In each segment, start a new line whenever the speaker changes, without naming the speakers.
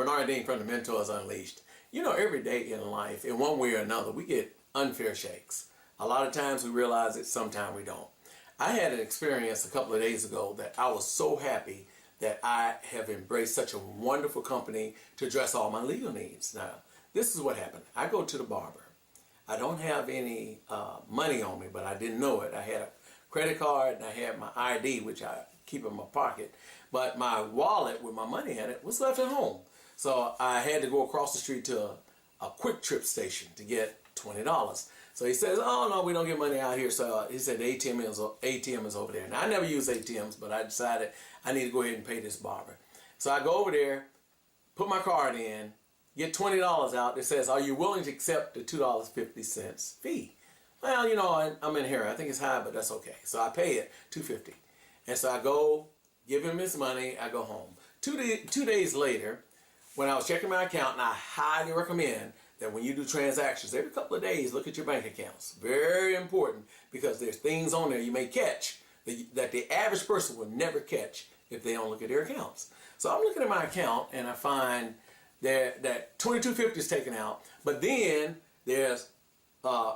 Bernard Dean from the Mentors Unleashed. You know, every day in life, in one way or another, we get unfair shakes. A lot of times we realize it, sometimes we don't. I had an experience a couple of days ago that I was so happy that I have embraced such a wonderful company to address all my legal needs. Now, this is what happened. I go to the barber. I don't have any money on me, but I didn't know it. I had a credit card and I had my ID, which I keep in my pocket, but my wallet with my money in it was left at home. So I had to go across the street to a quick trip station to get $20. So he says, oh no, we don't get money out here. So he said the ATM is over there. Now I never use ATMs, but I decided I need to go ahead and pay this barber. So I go over there, put my card in, get $20 out. It says, are you willing to accept the $2.50 fee? Well, you know, I'm in here. I think it's high, but that's okay. So I pay it, $2.50. And so I go, give him his money, I go home. Two days later, when I was checking my account, and I highly recommend that when you do transactions, every couple of days, look at your bank accounts. Very important, because there's things on there you may catch that the average person will never catch if they don't look at their accounts. So I'm looking at my account, and I find that $22.50 is taken out, but then there's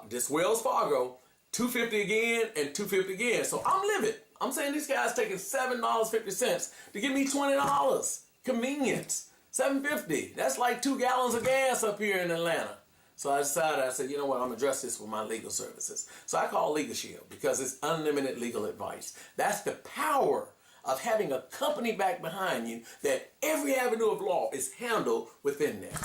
this Wells Fargo, $2.50 again, and $2.50 again. So I'm livid. I'm saying this guy's taking $7.50 to give me $20. Convenience. $7.50. That's like 2 gallons of gas up here in Atlanta. So I decided, I said, you know what, I'm going to address this with my legal services. So I call Legal Shield because it's unlimited legal advice. That's the power of having a company back behind you that every avenue of law is handled within there.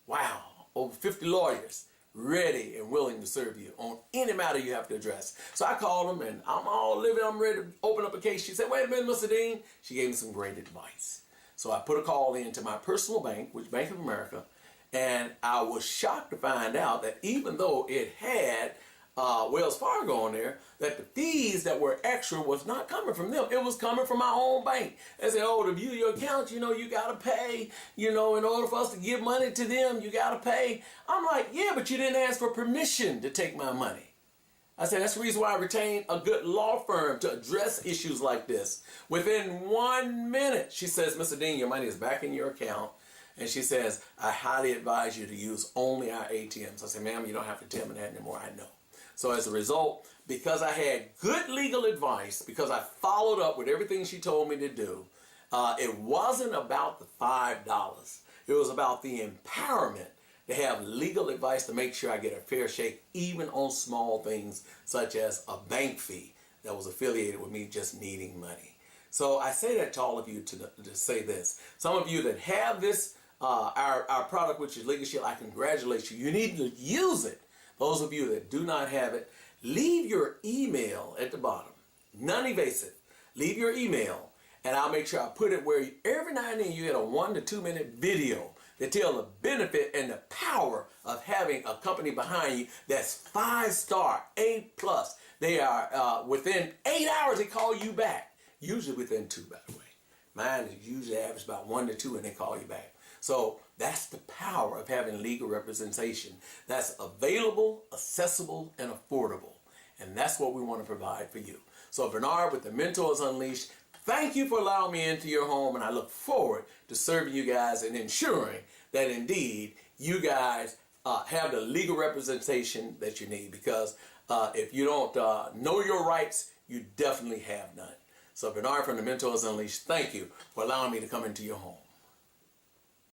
Wow. Over 50 lawyers ready and willing to serve you on any matter you have to address. So I called them, and I'm all livid. I'm ready to open up a case. She said, wait a minute, Mr. Dean. She gave me some great advice. So I put a call into my personal bank, which Bank of America, and I was shocked to find out that even though it had Wells Fargo on there, that the fees that were extra was not coming from them. It was coming from my own bank. They said, oh, to view your account, you know, you got to pay. You know, in order for us to give money to them, you got to pay. I'm like, yeah, but you didn't ask for permission to take my money. I said, that's the reason why I retained a good law firm to address issues like this. Within 1 minute, she says, Mr. Dean, your money is back in your account. And she says, I highly advise you to use only our ATMs. I said, ma'am, you don't have to tell me that anymore. I know. So as a result, because I had good legal advice, because I followed up with everything she told me to do, it wasn't about the $5. It was about the empowerment to have legal advice to make sure I get a fair shake, even on small things such as a bank fee that was affiliated with me just needing money. So I say that to all of you to say this. Some of you that have this, our product, which is Legal Shield, I congratulate you. You need to use it. Those of you that do not have it, leave your email at the bottom. Non-evasive. Leave your email, and I'll make sure I put it where every now and then you get a 1 to 2 minute video that tell the benefit and the power of having a company behind you that's 5-star, A+. They are within 8 hours they call you back. Usually within 2, by the way. Mine is usually average about 1 to 2 and they call you back. So that's the power of having legal representation. That's available, accessible, and affordable. And that's what we want to provide for you. So Bernard with the Mentors Unleashed, thank you for allowing me into your home, and I look forward to serving you guys and ensuring that indeed you guys have the legal representation that you need, because if you don't know your rights, you definitely have none. So Bernard from the Mentors Unleashed, thank you for allowing me to come into your home.